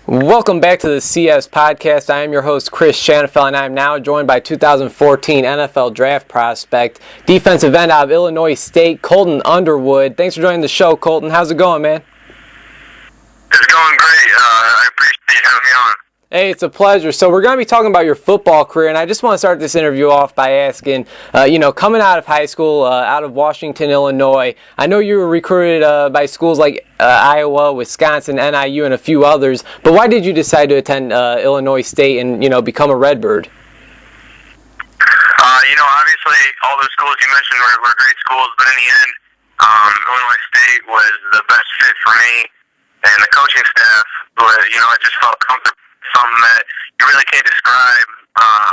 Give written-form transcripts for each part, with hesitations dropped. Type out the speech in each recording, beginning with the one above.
Welcome back to the CS Podcast. I am your host, Chris Shanafel, and I am now joined by 2014 NFL Draft prospect, defensive end out of Illinois State, Colton Underwood. Thanks for joining the show, Colton. How's it going, man? It's going great. I appreciate you having me on. Hey, it's a pleasure. So we're going to be talking about your football career, and I just want to start this interview off by asking, coming out of high school, out of Washington, Illinois, I know you were recruited by schools like Iowa, Wisconsin, NIU, and a few others, but why did you decide to attend Illinois State and, become a Redbird? Obviously, all those schools you mentioned were great schools, but in the end, Illinois State was the best fit for me, and the coaching staff, I just felt comfortable. Something that you really can't describe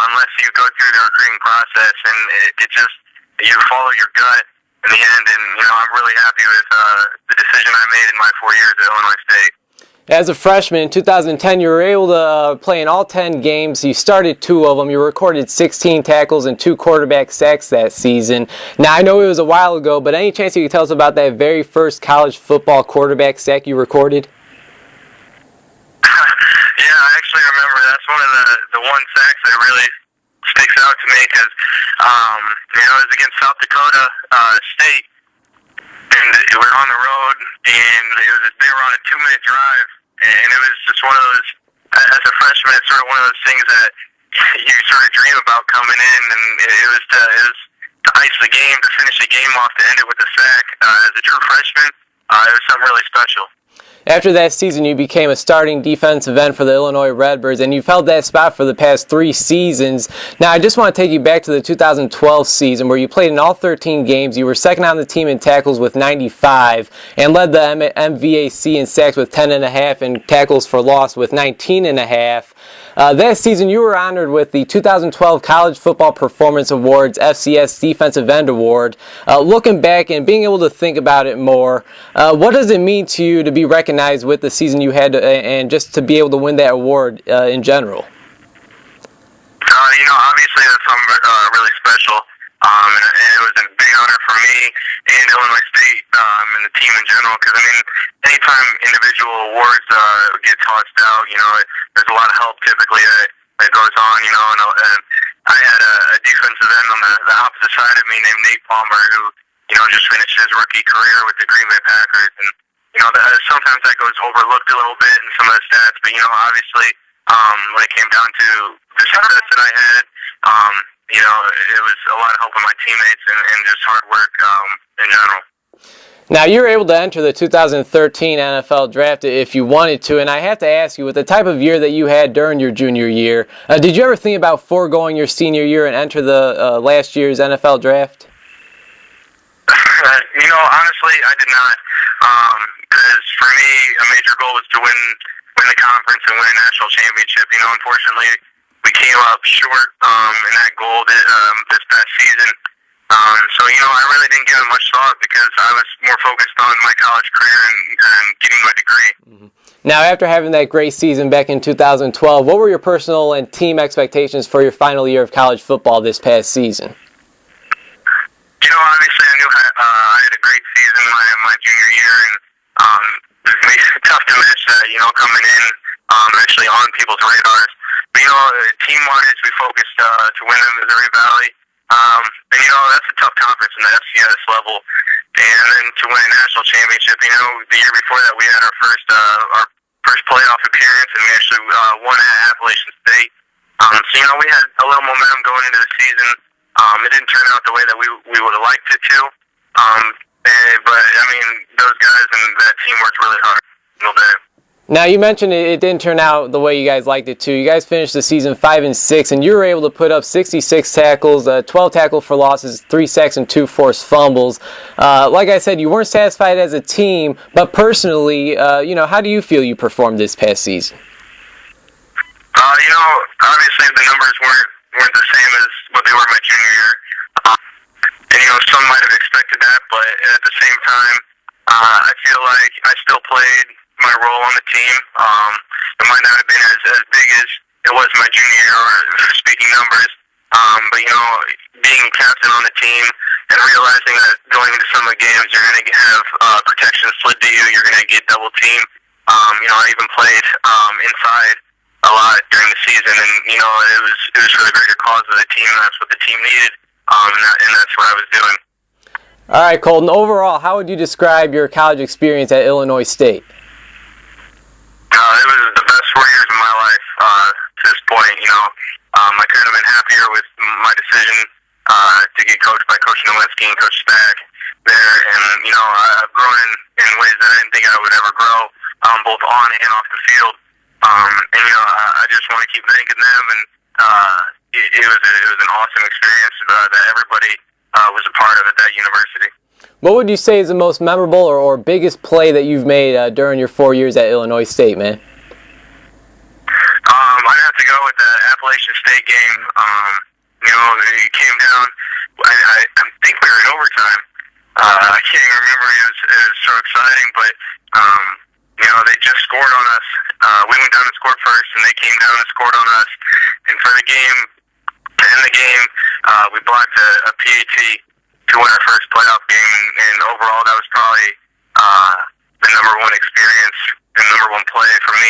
unless you go through the recruiting process, and it just, you follow your gut in the end, and I'm really happy with the decision I made in my 4 years at Illinois State. As a freshman in 2010, you were able to play in all 10 games. You started 2 of them. You recorded 16 tackles and 2 quarterback sacks that season. Now, I know it was a while ago, but any chance you could tell us about that very first college football quarterback sack you recorded? Yeah, I actually remember that's one of the one sacks that really sticks out to me because, it was against South Dakota State, and we were on the road, and they were on a 2-minute drive, and it was just one of those, as a freshman, it's sort of one of those things that you sort of dream about coming in, and it was to ice the game, to finish the game off, to end it with a sack. As a true freshman, it was something really special. After that season, you became a starting defensive end for the Illinois Redbirds, and you've held that spot for the past 3 seasons. Now, I just want to take you back to the 2012 season where you played in all 13 games. You were second on the team in tackles with 95 and led the MVAC in sacks with 10.5 and tackles for loss with 19.5. That season, you were honored with the 2012 College Football Performance Awards FCS Defensive End Award. Looking back and being able to think about it more, what does it mean to you to be recognized with the season you had and just to be able to win that award in general? Obviously that's something really special, and it was a big honor for me and Illinois State and the team in general, because, anytime individual awards get tossed out, there's a lot of help typically that goes on, and I had a defensive end on the opposite side of me named Nate Palmer, who, just finished his rookie career with the Green Bay Packers, and sometimes that goes overlooked a little bit in some of the stats, but obviously, when it came down to the success that I had, it was a lot of help with my teammates and just hard work in general. Now, you were able to enter the 2013 NFL Draft if you wanted to, and I have to ask you, with the type of year that you had during your junior year, did you ever think about foregoing your senior year and enter the last year's NFL Draft? Honestly, I did not. Because for me, a major goal was to win the conference and win a national championship. Unfortunately, we came up short in that goal this past season. So, I really didn't give it much thought because I was more focused on my college career and getting my degree. Mm-hmm. Now, after having that great season back in 2012, what were your personal and team expectations for your final year of college football this past season? Obviously, I knew I had a great season my junior year, and it makes it tough to match that, coming in actually on people's radars. But, team-wise, we focused to win the Missouri Valley. And, that's a tough conference in the FCS level. And then to win a national championship, the year before that we had our first playoff appearance, and we actually won at Appalachian State. So, we had a little momentum going into the season. It didn't turn out the way that we would have liked it to. But, those guys and that team worked really hard all day. Now, you mentioned it didn't turn out the way you guys liked it to. You guys finished the season 5-6, and you were able to put up 66 tackles, 12 tackles for losses, 3 sacks, and 2 forced fumbles. Like I said, you weren't satisfied as a team, but personally, how do you feel you performed this past season? Obviously the numbers weren't the same as what they were my junior year. And, some might have expected that, but at the same time, I feel like I still played my role on the team. It might not have been as big as it was my junior year, or speaking numbers, but being captain on the team and realizing that going into some of the games you're going to have protection slid to you, you're going to get double teamed. I even played inside a lot during the season, and it was for the greater cause of the team. And that's what the team needed, and that's what I was doing. All right, Colton. Overall, how would you describe your college experience at Illinois State? It was the best 4 years of my life to this point. I couldn't have been happier with my decision to get coached by Coach Nowinski and Coach Stack there, and I've grown in ways that I didn't think I would ever grow, both on and off the field. I just want to keep thanking them, and it was an awesome experience that everybody was a part of at that university. What would you say is the most memorable or biggest play that you've made during your 4 years at Illinois State, man? I'd have to go with the Appalachian State game. It came down. I think we were in overtime. I can't even remember. It was so exciting, but they just scored on us. We went down and scored first, and they came down and scored on us. And for the game, to end the game, we blocked a PAT to win our first playoff game. And overall, that was probably the number one experience and number one play for me.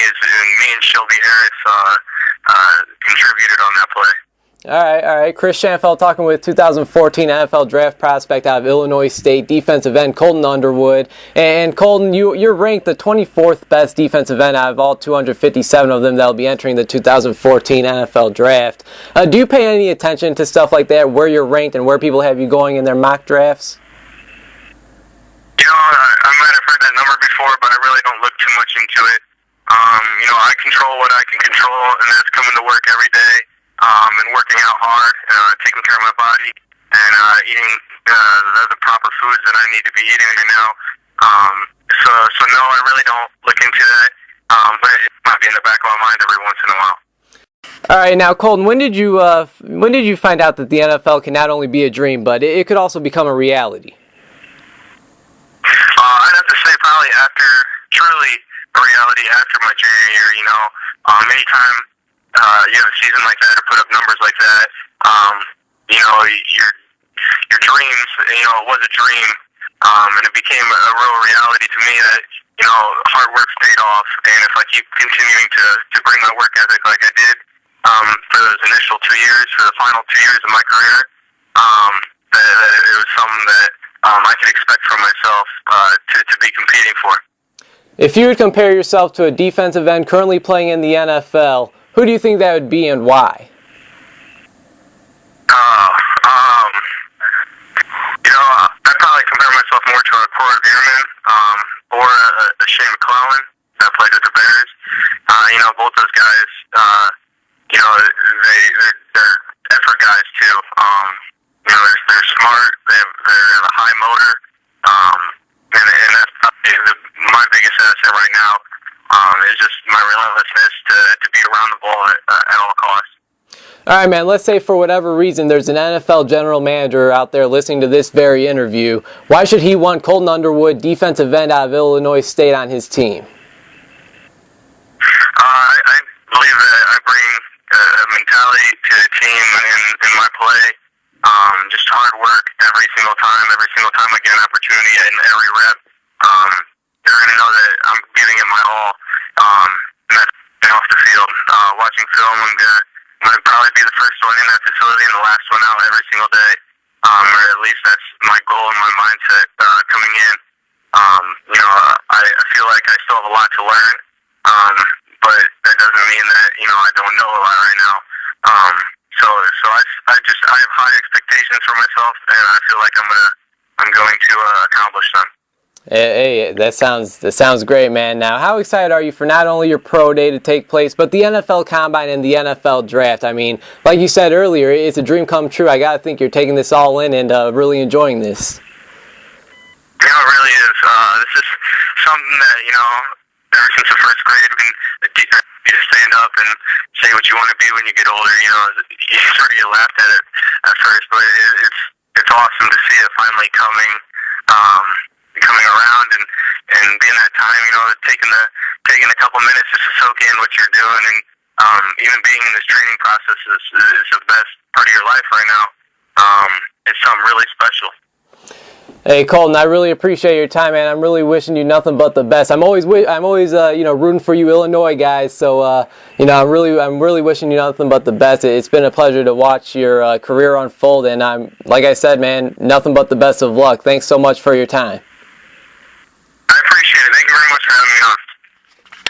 Me and Shelby Harris contributed on that play. All right. Chris Schanfeld talking with 2014 NFL draft prospect out of Illinois State, defensive end Colton Underwood. And Colton, you're ranked the 24th best defensive end out of all 257 of them that will be entering the 2014 NFL draft. Do you pay any attention to stuff like that, where you're ranked and where people have you going in their mock drafts? I might have heard that number before, but I really don't look too much into it. I control what I can control, and that's coming to work every day. And working out hard, taking care of my body, and eating the proper foods that I need to be eating right now. So no, I really don't look into that, but it might be in the back of my mind every once in a while. All right, now Colton, when did you find out that the NFL can not only be a dream, but it could also become a reality? I'd have to say probably truly a reality after my junior year. Anytime you have a season like that or put up numbers like that, your dreams, it was a dream, and it became a real reality to me that, hard work's paid off, and if I keep continuing to bring my work ethic like I did for those initial 2 years, for the final 2 years of my career, that it was something that I could expect from myself to be competing for. If you would compare yourself to a defensive end currently playing in the NFL, who do you think that would be and why? I'd probably compare myself more to a Corey Bierman or a Shane McClellan that played with the Bears. Both those guys, they're effort guys too. They're smart. They have a high motor, and that's probably my biggest asset right now. It's just my relentlessness to be around the ball at all costs. All right, man, let's say for whatever reason there's an NFL general manager out there listening to this very interview. Why should he want Colton Underwood, defensive end out of Illinois State, on his team? I believe that I bring a mentality to the team in my play. Just hard work every single time I get an opportunity and every rep. They're going to know that I'm giving it my all. And that's off the field. Watching film, I'm going to probably be the first one in that facility and the last one out every single day. Or at least that's my goal and my mindset coming in. I feel like I still have a lot to learn, but that doesn't mean that I don't know a lot right now. So I have high expectations for myself, and I feel like I'm going to accomplish them. Hey, that sounds great, man. Now, how excited are you for not only your pro day to take place, but the NFL Combine and the NFL Draft? I mean, like you said earlier, it's a dream come true. I gotta think you're taking this all in and really enjoying this. Yeah, it really is. This is something that ever since the first grade, when you just stand up and say what you want to be when you get older. You sort of get laughed at it at first, but it's awesome to see it finally coming around and being that time, taking a couple minutes just to soak in what you're doing, and even being in this training process is the best part of your life right now. It's something really special. Hey Colton, I really appreciate your time, man. I'm really wishing you nothing but the best. I'm always rooting for you Illinois guys. So I'm really wishing you nothing but the best. It's been a pleasure to watch your career unfold, and like I said, man, nothing but the best of luck. Thanks so much for your time. I appreciate it. Thank you very much for having me on.